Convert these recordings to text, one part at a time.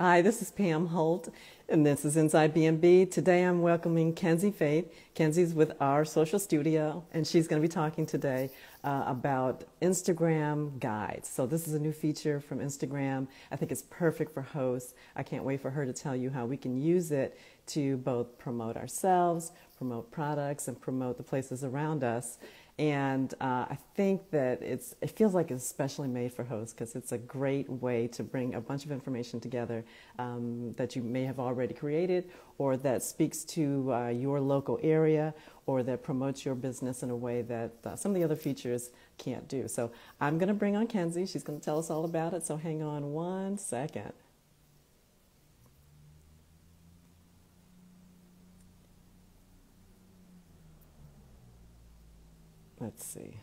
Hi, this is Pam Holt, and this is Inside B&B. Today I'm welcoming Kenzie Faith. Kenzie's with our social studio, and she's going to be talking today about Instagram guides. So this is a new feature from Instagram. I think it's perfect for hosts. I can't wait for her to tell you how we can use it to both promote ourselves, promote products, and promote the places around us. And I think that it feels like it's especially made for hosts because it's a great way to bring a bunch of information together that you may have already created, or that speaks to your local area, or that promotes your business in a way that some of the other features can't do. So I'm going to bring on Kenzie. She's going to tell us all about it. So hang on one second. Let's see.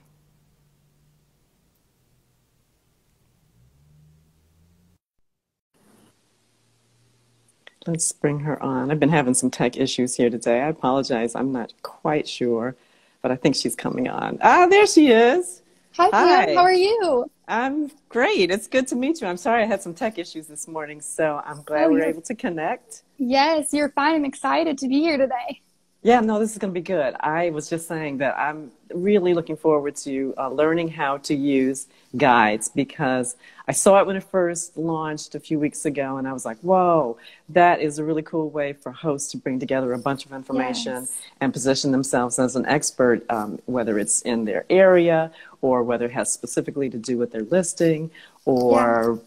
Let's bring her on. I've been having some tech issues here today. I apologize. I'm not quite sure, but I think she's coming on. Ah, there she is. Hi, Pam. How Hi. are you? I'm great. It's good to meet you. I'm sorry I had some tech issues this morning, so I'm glad Oh, we were able to connect. yes, you're fine. I'm excited to be here today. Yeah, no, this is going to be good. I was just saying that I'm really looking forward to learning how to use guides because I saw it when it first launched a few weeks ago, and I was like, whoa, that is a really cool way for hosts to bring together a bunch of information Yes. and position themselves as an expert, whether it's in their area or whether it has specifically to do with their listing Yeah. or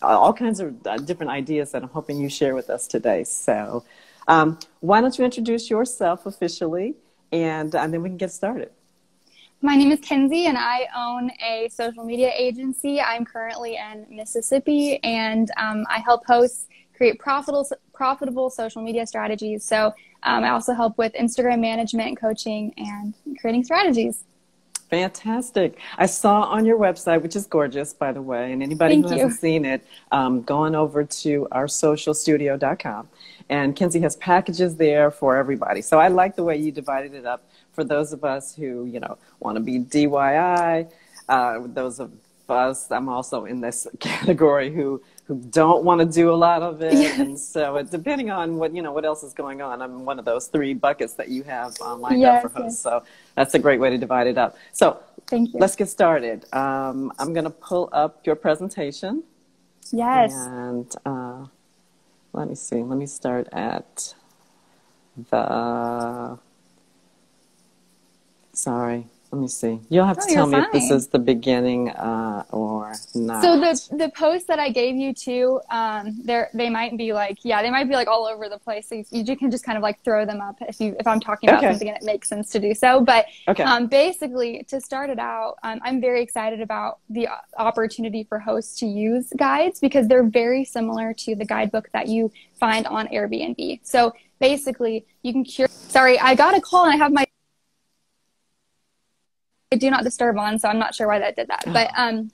all kinds of different ideas that I'm hoping you share with us today. So why don't you introduce yourself officially, and then we can get started. My name is Kenzie, and I own a social media agency. I'm currently in Mississippi, and I help hosts create profitable social media strategies. So I also help with Instagram management, coaching, and creating strategies. Fantastic. I saw on your website, which is gorgeous, by the way, and anybody who Thank hasn't you. seen it, go on over to oursocialstudio.com. And Kenzie has packages there for everybody. So I like the way you divided it up for those of us who, want to be DIY, those of us, I'm also in this category who don't want to do a lot of it. And Yes. so depending on what else is going on, I'm one of those three buckets that you have lined up for Yes, hosts. yes. So that's a great way to divide it up. So Thank you. let's get started. I'm going to pull up your presentation, Yes. and let me see. Let me start at the, sorry, let me see. You'll have Oh, to you're tell me if this fine. is the beginning or So not. the posts that I gave you too, they might be like, yeah, they might be like all over the place. So you can just kind of like throw them up if I'm talking about Okay. something and it makes sense to do so. But Okay. basically, to start it out, I'm very excited about the opportunity for hosts to use guides because they're very similar to the guidebook that you find on Airbnb. So basically, you can cure. Sorry, I got a call and I have my do not disturb on, so I'm not sure why that did that. But Oh,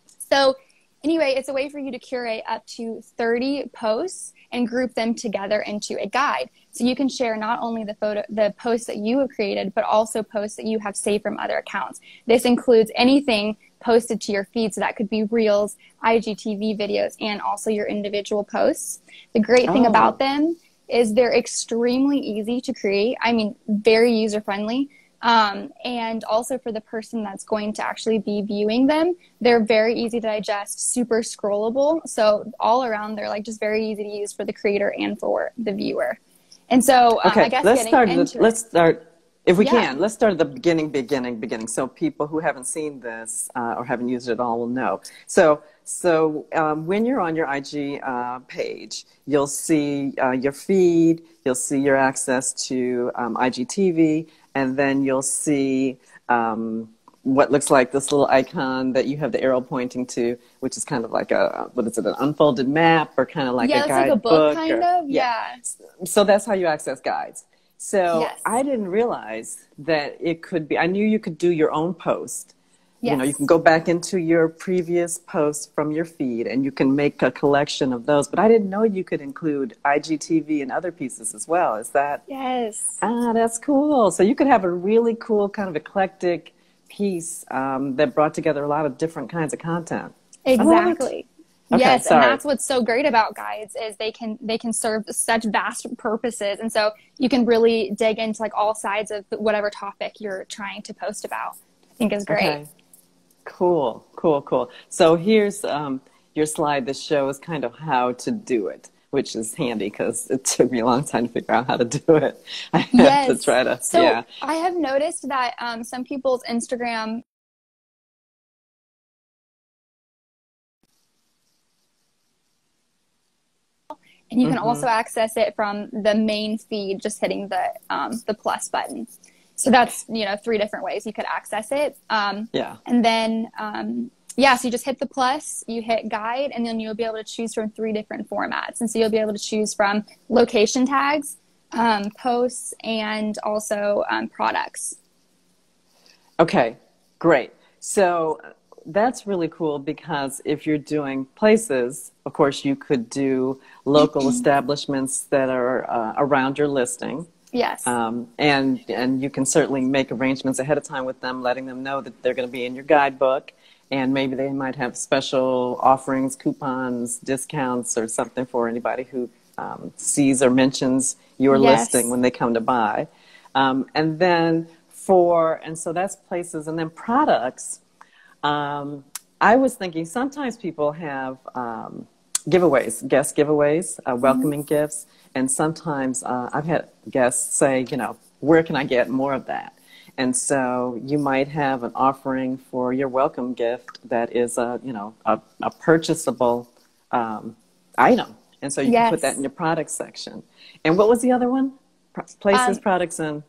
so anyway, it's a way for you to curate up to 30 posts and group them together into a guide. So you can share not only the posts that you have created, but also posts that you have saved from other accounts. This includes anything posted to your feed. So that could be reels, IGTV videos, and also your individual posts. The great thing about oh, them is they're extremely easy to create. I mean, very user friendly. And also for the person that's going to actually be viewing them, they're very easy to digest, super scrollable. So all around, they're like just very easy to use for the creator and for the viewer. And so I okay. guess getting into it, Let's start, if we yeah, can, let's start at the beginning, so people who haven't seen this or haven't used it at all will know. So when you're on your IG page, you'll see your feed, you'll see your access to IGTV, and then you'll see what looks like this little icon that you have the arrow pointing to, which is kind of like what is it, an unfolded map or kind of like a yeah, it's like a book guidebook kind or, of, yeah. yeah, So that's how you access guides. So yes, I didn't realize that it could be, I knew you could do your own post. You can yes. go back into your previous posts from your feed and you can make a collection of those. But I didn't know you could include IGTV and other pieces as well. Is that, Yes. that's cool. So you could have a really cool kind of eclectic piece that brought together a lot of different kinds of content. I love it. Exactly. Okay, Yes, and sorry. that's what's so great about guides is they can serve such vast purposes, and so you can really dig into like all sides of whatever topic you're trying to post about. I think is great. Okay, cool, cool, cool. So here's your slide that shows kind of how to do it, which is handy because it took me a long time to figure out how to do it. I had to Yes. try to, So yeah. I have noticed that some people's Instagram, and you can Mm-hmm. also access it from the main feed, just hitting the plus button. So that's, you know, three different ways you could access it. Yeah. And then, yeah, so you just hit the plus, you hit guide, and then you'll be able to choose from three different formats. And so you'll be able to choose from location tags, posts, and also products. Okay, great. So that's really cool because if you're doing places, of course, you could do local establishments that are around your listing. Yes. And you can certainly make arrangements ahead of time with them, letting them know that they're going to be in your guidebook, and maybe they might have special offerings, coupons, discounts, or something for anybody who sees or mentions your listing Yes. when they come to buy. And then and so that's places, and then products. I was thinking sometimes people have giveaways, guest giveaways, Mhm. welcoming gifts, and sometimes I've had guests say, you know, where can I get more of that? And so you might have an offering for your welcome gift that is a purchasable item, and so you can put that in Yes. your product section. And what was the other one? Places, Um, products, and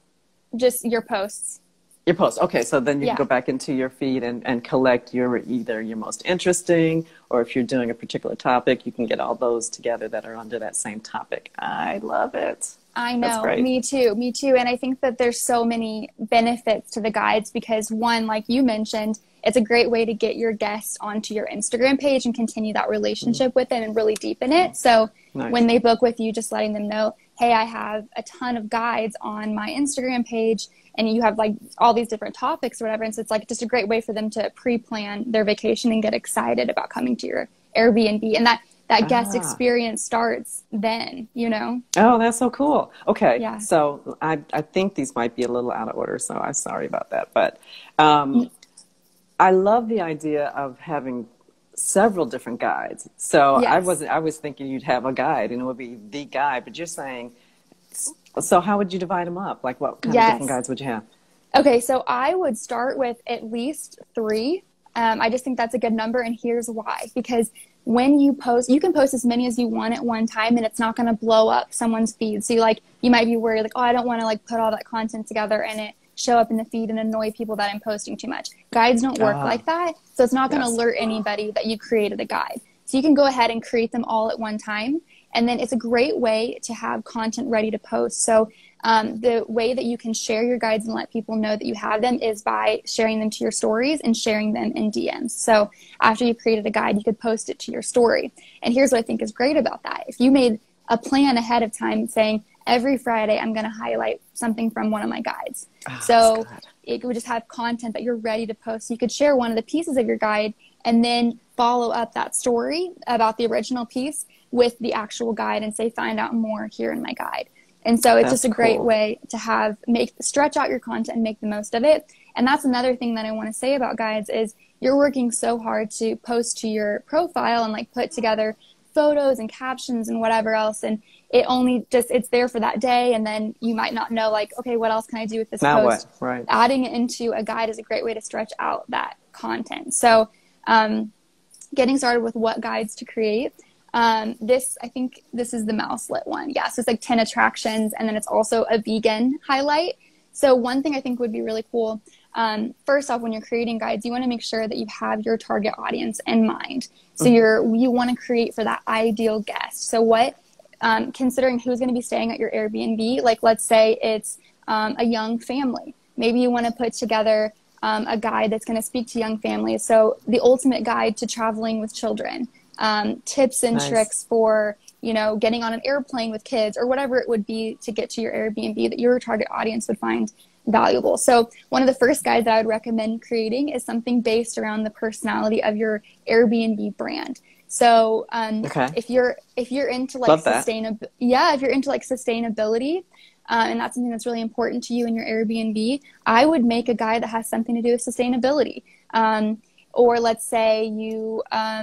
just your posts. your post. Okay, so then you can Yeah. go back into your feed and collect either your most interesting, or if you're doing a particular topic, you can get all those together that are under that same topic. I love it. I That's know, great. me too, me too. And I think that there's so many benefits to the guides because one, like you mentioned, it's a great way to get your guests onto your Instagram page and continue that Mm, relationship with them and really deepen it. So when nice. they book with you, just letting them know, hey, I have a ton of guides on my Instagram page and you have like all these different topics or whatever. And so it's like just a great way for them to pre-plan their vacation and get excited about coming to your Airbnb. And that guest Ah. experience starts then, you know? Oh, that's so cool. Okay, Yeah. so I think these might be a little out of order, so I'm sorry about that. But um, I love the idea of having several different guides. So Yes. I was thinking you'd have a guide and it would be the guide, but you're saying, so how would you divide them up? Like what kind of different Yes. guides would you have? Okay, so I would start with at least three. I just think that's a good number, and here's why. Because when you post, you can post as many as you want at one time, and it's not going to blow up someone's feed. So you might be worried, like, oh, I don't want to like put all that content together and it show up in the feed and annoy people that I'm posting too much. Guides don't work Ah, like that, so it's not going to yes. alert anybody that you created a guide. So you can go ahead and create them all at one time, and then it's a great way to have content ready to post. So the way that you can share your guides and let people know that you have them is by sharing them to your stories and sharing them in DMs. So after you created a guide, you could post it to your story. And here's what I think is great about that. If you made a plan ahead of time saying, every Friday I'm going to highlight something from one of my guides. Oh, that's So good. it would just have content that you're ready to post. So you could share one of the pieces of your guide and then follow up that story about the original piece with the actual guide and say, find out more here in my guide. And so it's just That's a great cool. way to stretch out your content and make the most of it. And that's another thing that I want to say about guides is you're working so hard to post to your profile and like put together photos and captions and whatever else. And it's there for that day. And then you might not know like, okay, what else can I do with this Now what? post? Right. Adding it into a guide is a great way to stretch out that content. So, getting started with what guides to create. I think this is the mouselet one. Yeah, so it's like 10 attractions, and then it's also a vegan highlight. So one thing I think would be really cool, first off, when you're creating guides, you want to make sure that you have your target audience in mind. So Hmm. you want to create for that ideal guest. So considering who's going to be staying at your Airbnb, like let's say it's a young family. Maybe you want to put together a guide that's going to speak to young families. So the ultimate guide to traveling with children, tips and Nice. tricks for, getting on an airplane with kids or whatever it would be to get to your Airbnb that your target audience would find valuable. So one of the first guides that I would recommend creating is something based around the personality of your Airbnb brand. So Okay. if you're into like if you're into like sustainability, and that's something that's really important to you in your Airbnb, I would make a guide that has something to do with sustainability. Or let's say you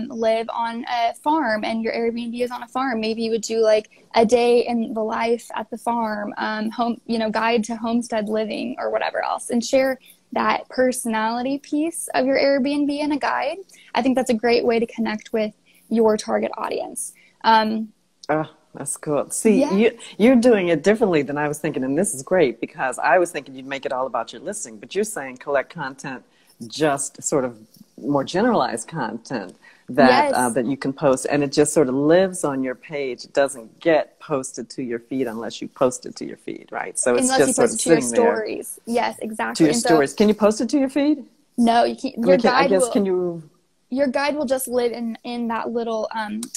live on a farm and your Airbnb is on a farm. Maybe you would do like a day in the life at the farm, guide to homestead living or whatever else, and share that personality piece of your Airbnb in a guide. I think that's a great way to connect with your target audience. That's cool. See, you're doing it differently than I was thinking, and this is great because I was thinking you'd make it all about your listing, but you're saying collect content, just sort of more generalized content that you can post, and it just sort of lives on your page. It doesn't get posted to your feed unless you post it to your feed, right? So it's just sort of sitting there. Unless you post it to your stories. Yes, exactly. To your stories. Can you post it to your feed? No, you can't. Your guide will just live in that little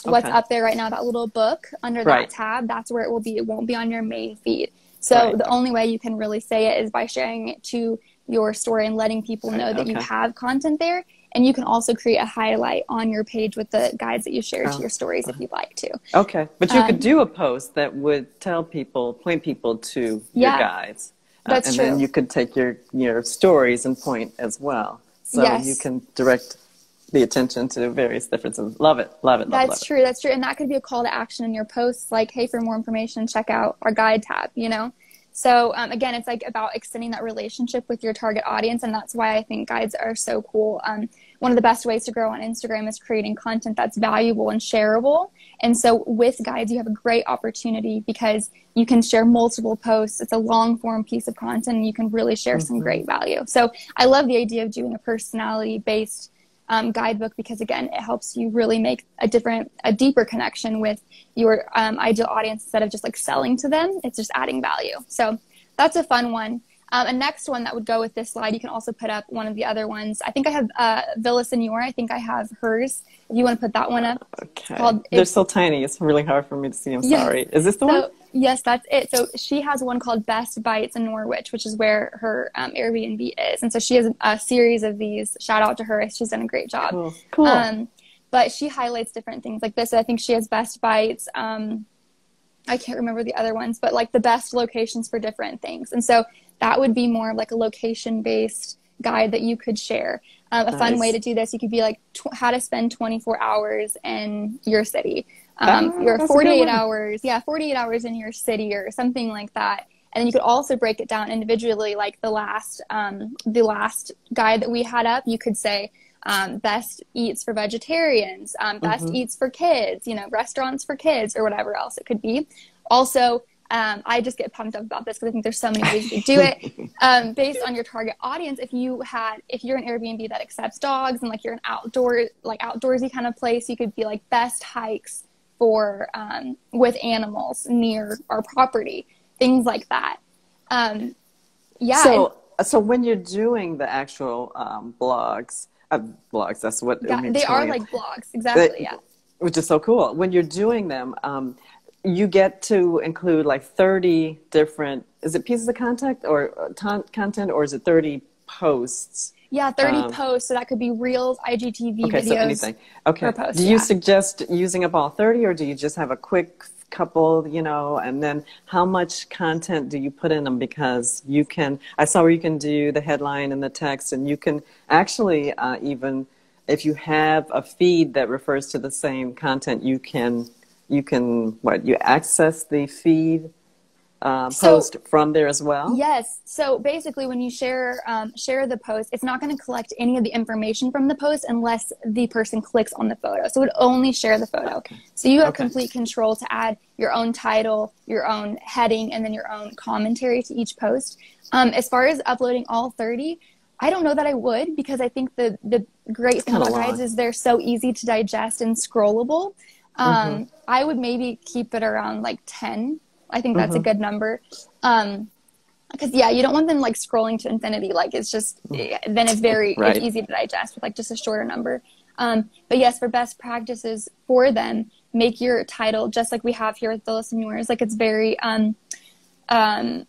what's up there right now, that little book under that tab. That's where it will be. It won't be on your main feed. So the only way you can really say it is by sharing it to your story and letting people know that you have content there. And you can also create a highlight on your page with the guides that you share to your stories if you'd like to. Okay. But you could do a post that would point people to your guides. That's true. And then you could take your stories and point as well. So you can direct the attention to various differences. Love it. That's true. And that could be a call to action in your posts, like, hey, for more information, check out our guide tab, So again, it's like about extending that relationship with your target audience. And that's why I think guides are so cool. One of the best ways to grow on Instagram is creating content that's valuable and shareable. And so with guides, you have a great opportunity because you can share multiple posts. It's a long form piece of content and you can really share some great value. So I love the idea of doing a personality based guidebook because again, it helps you really make a deeper connection with your ideal audience instead of just like selling to them. It's just adding value. So that's a fun one. A next one that would go with this slide, you can also put up one of the other ones. I think I have Villa Senora. I think I have hers. If you want to put that one up. Okay. They're so tiny. It's really hard for me to see. I'm sorry. Is this the one? Yes, that's it. So she has one called Best Bites in Norwich, which is where her Airbnb is. And so she has a series of these. Shout out to her. She's done a great job. Cool. But she highlights different things like this. I think she has Best Bites. I can't remember the other ones, but like the best locations for different things. And so that would be more of like a location-based guide that you could share. A fun way to do this, you could be like how to spend 24 hours in your city. Your 48 hours, 48 hours in your city or something like that. And then you could also break it down individually, like the last guide that we had up, you could say best eats for vegetarians, best eats for kids, restaurants for kids or whatever else it could be. Also, I just get pumped up about this because I think there's so many ways to do it based on your target audience. If you're an Airbnb that accepts dogs and like you're an outdoorsy kind of place, you could be like best hikes for with animals near our property, things like that. So when you're doing the actual blogs, that's what they are, like blogs, exactly. Which is so cool. When you're doing them, you get to include like 30 different, is it pieces of content or is it 30 posts? Yeah, 30 posts. So that could be reels, IGTV videos. So anything. Okay. Post, do you suggest using up all 30 or do you just have a quick couple, and then how much content do you put in them? Because I saw where you can do the headline and the text, and you can actually even if you have a feed that refers to the same content, you access the feed post from there as well? Yes. So basically when you share the post, it's not going to collect any of the information from the post unless the person clicks on the photo. So it would only share the photo. Okay. So you have complete control to add your own title, your own heading, and then your own commentary to each post. As far as uploading all 30, I don't know that I would, because I think the great thing about guides is they're so easy to digest and scrollable. I would maybe keep it around like 10. I think that's a good number. Because you don't want them like scrolling to infinity. Like it's just, then it's it's easy to digest with like just a shorter number. But yes, for best practices for them, make your title just like we have here with the listeners. Like it's very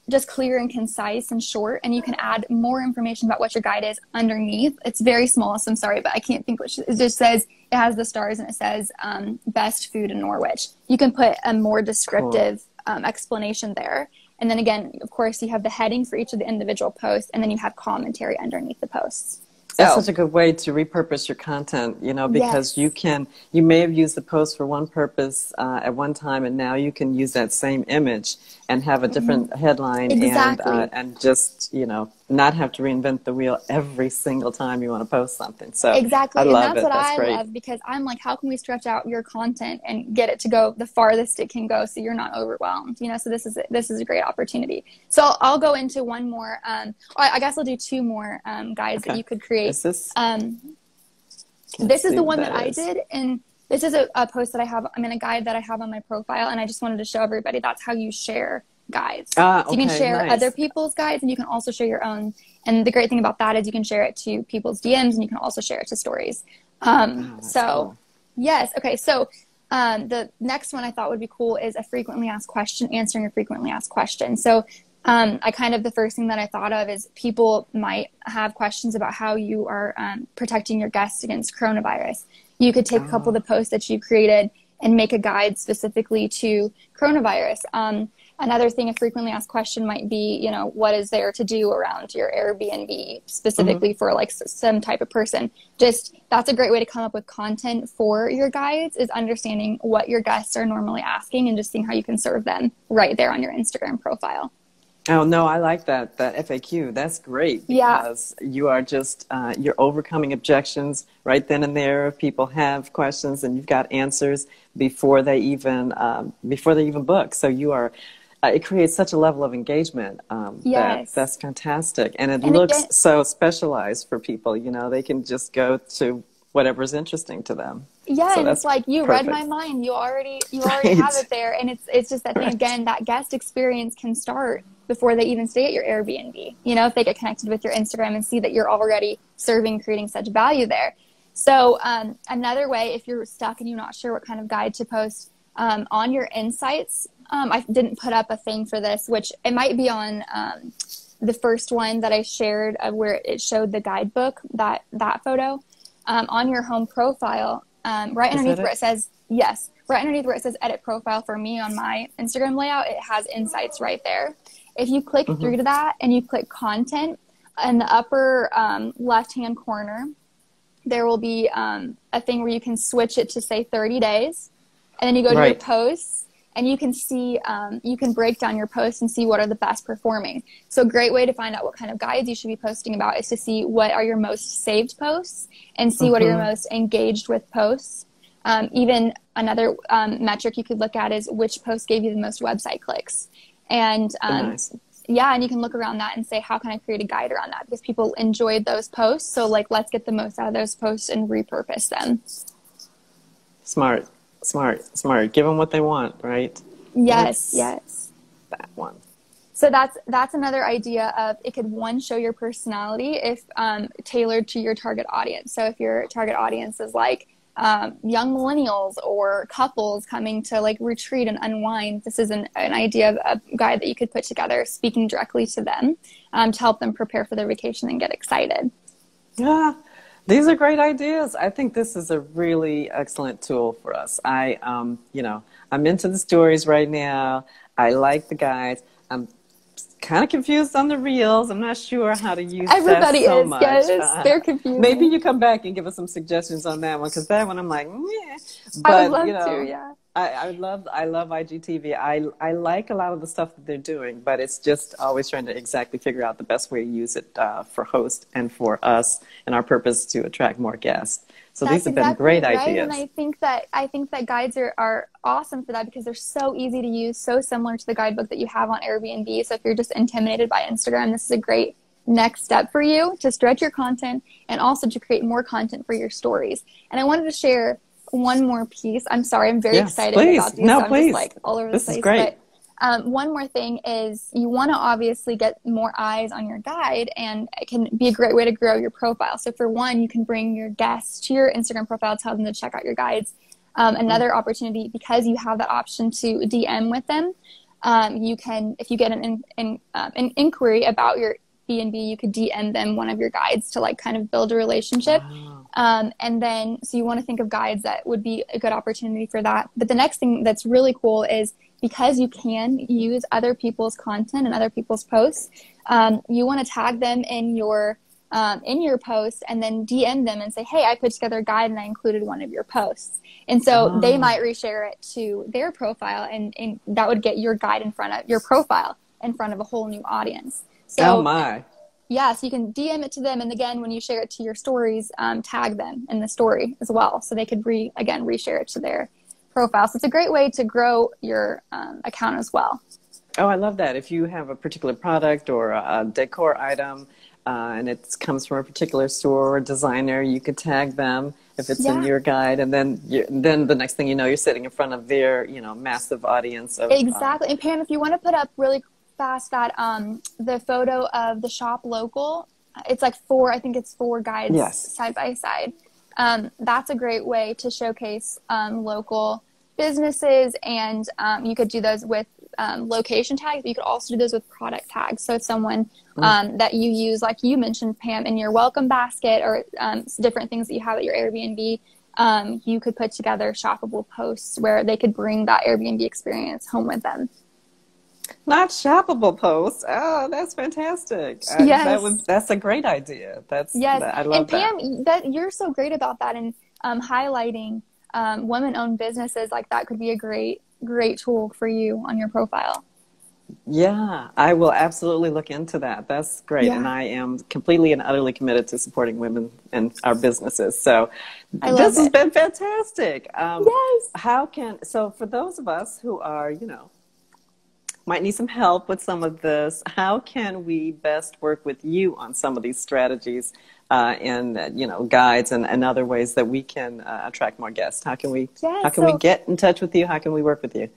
just clear and concise and short, and you can add more information about what your guide is underneath. It's very small, so I'm sorry, but I can't think what it just says. It has the stars and it says best food in Norwich. You can put a more descriptive explanation there. And then again, of course, you have the heading for each of the individual posts, and then you have commentary underneath the posts. That's such a good way to repurpose your content, you know, because you may have used the post for one purpose at one time, and now you can use that same image and have a different headline and just, you know, not have to reinvent the wheel every single time you want to post something. So exactly. I love and that's it. what That's I great. love, because I'm like, how can we stretch out your content and get it to go the farthest it can go so you're not overwhelmed, you know? So this is a great opportunity. So I'll go into one more, I guess I'll do two more guides that you could create. Is this? This is the one that I did, and this is a post that I have, a guide that I have on my profile, and I just wanted to show everybody that's how you share guides. So you can share other people's guides, and you can also share your own. And the great thing about that is you can share it to people's DMs, and you can also share it to stories. Cool. Yes. Okay. So the next one I thought would be cool is a frequently asked question, answering a frequently asked question. So the first thing that I thought of is people might have questions about how you are protecting your guests against coronavirus. You could take a couple of the posts that you created and make a guide specifically to coronavirus. Another thing, a frequently asked question might be, you know, what is there to do around your Airbnb specifically for like some type of person? Just, that's a great way to come up with content for your guides, is understanding what your guests are normally asking and just seeing how you can serve them right there on your Instagram profile. Oh, no, I like that FAQ. That's great, because you are just, you're overcoming objections right then and there. If people have questions, and you've got answers before they even book. So you are, it creates such a level of engagement. That's fantastic. And it looks so specialized for people, you know, they can just go to whatever's interesting to them. Yeah, so and it's like, you read my mind. You already have it there. And it's just that thing, again, that guest experience can start before they even stay at your Airbnb. You know, if they get connected with your Instagram and see that you're already creating such value there. So another way, if you're stuck and you're not sure what kind of guide to post, on your insights, I didn't put up a thing for this, which it might be on the first one that I shared, where it showed the guidebook, that photo. On your home profile, right underneath where it says, right underneath where it says edit profile for me on my Instagram layout, it has insights right there. If you click through to that and you click content, in the upper left-hand corner, there will be a thing where you can switch it to say 30 days. And then you go to your posts, and you can see, you can break down your posts and see what are the best performing. So a great way to find out what kind of guides you should be posting about is to see what are your most saved posts and see what are your most engaged with posts. Even another metric you could look at is which post gave you the most website clicks. And and you can look around that and say, how can I create a guide around that? Because people enjoyed those posts. So like, let's get the most out of those posts and repurpose them. Smart. Give them what they want, right? Yes. That one. So that's another idea of, it could, one, show your personality if tailored to your target audience. So if your target audience is like young millennials or couples coming to like retreat and unwind, this is an idea of a guide that you could put together speaking directly to them to help them prepare for their vacation and get excited. Yeah. These are great ideas. I think this is a really excellent tool for us. I'm into the stories right now. I like the guides. I'm kind of confused on the reels. I'm not sure how to use Everybody that so is, much. Yes, they're confused. Maybe you come back and give us some suggestions on that one, because that one I'm like, yeah. But, I would love to, yeah. I love IGTV. I like a lot of the stuff that they're doing, but it's just always trying to exactly figure out the best way to use it for host and for us and our purpose to attract more guests. So these have been great ideas. And I think that guides are awesome for that, because they're so easy to use, so similar to the guidebook that you have on Airbnb. So if you're just intimidated by Instagram, this is a great next step for you to stretch your content and also to create more content for your stories. And I wanted to share one more piece. I'm sorry, I'm very excited about these. I'm just like all over the place. This is great. But one more thing is, you want to obviously get more eyes on your guide, and it can be a great way to grow your profile. So for one, you can bring your guests to your Instagram profile, tell them to check out your guides. Another opportunity, because you have that option to DM with them, You can, if you get an inquiry about your B&B, you could DM them one of your guides to like kind of build a relationship. Wow. And then, so you want to think of guides that would be a good opportunity for that. But the next thing that's really cool is, because you can use other people's content and other people's posts, you want to tag them in your post, and then DM them and say, hey, I put together a guide and I included one of your posts. And so they might reshare it to their profile, and that would get your guide in front of your profile in front of a whole new audience. So, oh my. yeah, so you can DM it to them. And again, when you share it to your stories, tag them in the story as well. So they could reshare it to their profile. So it's a great way to grow your account as well. Oh, I love that. If you have a particular product or a decor item, and it comes from a particular store or designer, you could tag them if it's in your guide, and then the next thing you know, you're sitting in front of their massive audience. Exactly. And Pam, if you want to put up really fast that the photo of the shop local, it's like I think it's 4 guides side by side. That's a great way to showcase local businesses, and you could do those with location tags, but you could also do those with product tags. So it's someone that you use, like you mentioned, Pam, in your welcome basket, or different things that you have at your Airbnb. You could put together shoppable posts where they could bring that Airbnb experience home with them. Not shoppable posts. Oh, that's fantastic. Yes. That's a great idea. I love that. And Pam, you're so great about that, and highlighting women-owned businesses like that could be a great tool for you on your profile. Yeah, I will absolutely look into that. That's great. Yeah. And I am completely and utterly committed to supporting women and our businesses. So this has been fantastic. Yes. So for those of us who are, might need some help with some of this, how can we best work with you on some of these strategies and guides and other ways that we can attract more guests? How can we get in touch with you? How can we work with you?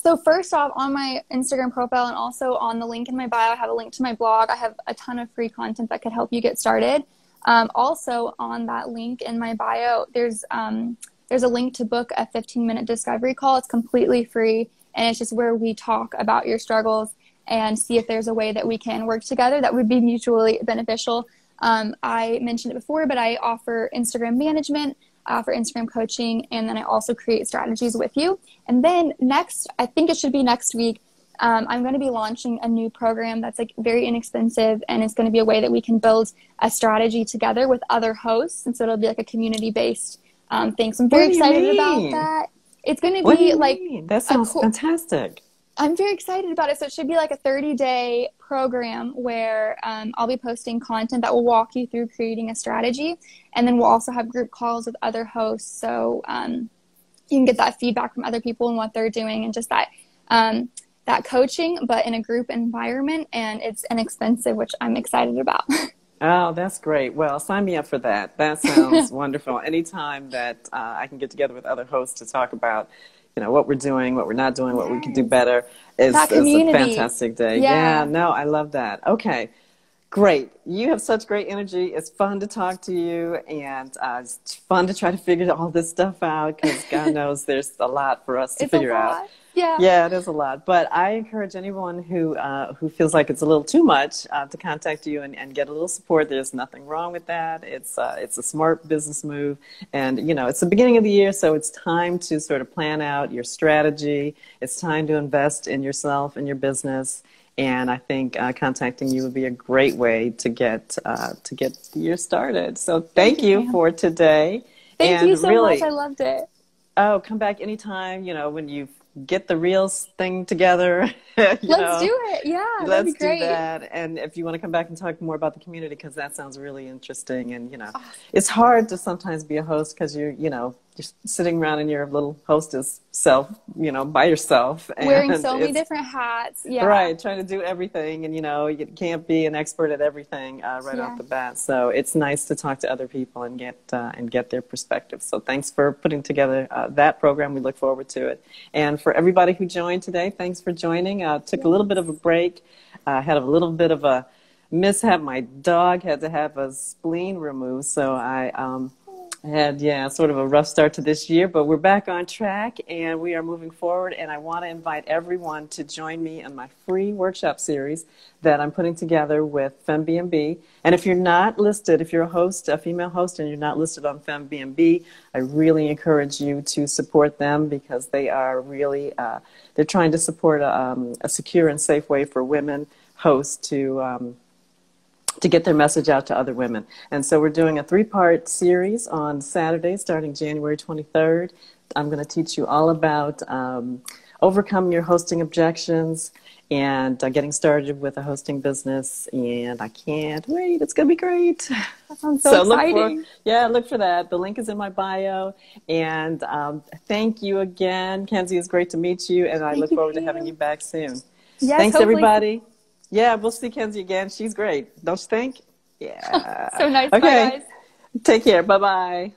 So first off, on my Instagram profile and also on the link in my bio, I have a link to my blog. I have a ton of free content that could help you get started. Also on that link in my bio, there's a link to book a 15-minute discovery call. It's completely free, and it's just where we talk about your struggles and see if there's a way that we can work together that would be mutually beneficial. I mentioned it before, but I offer Instagram management, I offer Instagram coaching, and then I also create strategies with you. And then next, I think it should be next week, I'm going to be launching a new program that's like very inexpensive, and it's going to be a way that we can build a strategy together with other hosts. And so it'll be like a community-based thing. So I'm very excited about that. It's going to be like... That sounds fantastic. I'm very excited about it. So it should be like a 30-day program where I'll be posting content that will walk you through creating a strategy. And then we'll also have group calls with other hosts. So you can get that feedback from other people and what they're doing, and just that coaching, but in a group environment. And it's inexpensive, which I'm excited about. Oh, that's great. Well, sign me up for that. That sounds wonderful. Anytime that I can get together with other hosts to talk about what we're doing, what we're not doing, what we can do better is a fantastic day. Yeah, no, I love that. Okay, great. You have such great energy. It's fun to talk to you, and it's fun to try to figure all this stuff out, because God knows there's a lot for us to figure out. Yeah, it is a lot. But I encourage anyone who feels like it's a little too much to contact you and get a little support. There's nothing wrong with that. It's a smart business move. And, it's the beginning of the year, so it's time to sort of plan out your strategy. It's time to invest in yourself and your business. And I think contacting you would be a great way to get the year started. So thank you for today. Thank you so much. I loved it. Oh, come back anytime, when you get the reels thing together. Let's do it. Yeah, that'd be great. Let's do that. And if you want to come back and talk more about the community, because that sounds really interesting. And, it's hard to sometimes be a host because you're sitting around in your little hostess self, by yourself. And wearing so many different hats. Yeah. Right. Trying to do everything. And, you can't be an expert at everything right off the bat. So it's nice to talk to other people and get their perspective. So thanks for putting together that program. We look forward to it. And for everybody who joined today, thanks for joining. Took a little bit of a break. Had a little bit of a mishap. My dog had to have a spleen removed. So I had, yeah, sort of a rough start to this year, but we're back on track and we are moving forward. And I want to invite everyone to join me in my free workshop series that I'm putting together with FemBnB. And if you're not listed, if you're a host, a female host, and you're not listed on FemBnB, I really encourage you to support them because they are really, they're trying to support a secure and safe way for women hosts to get their message out to other women. And so we're doing a 3-part series on Saturday, starting January 23rd. I'm going to teach you all about overcoming your hosting objections and getting started with a hosting business. And I can't wait. It's going to be great. That sounds so exciting. Look for that. The link is in my bio. And thank you again. Kenzie, it's great to meet you. And I look forward to having you back soon. Yes, thanks, hopefully. Everybody. Yeah, we'll see Kenzie again. She's great. Don't you think? Yeah. So nice. Okay. Bye, guys. Take care. Bye-bye.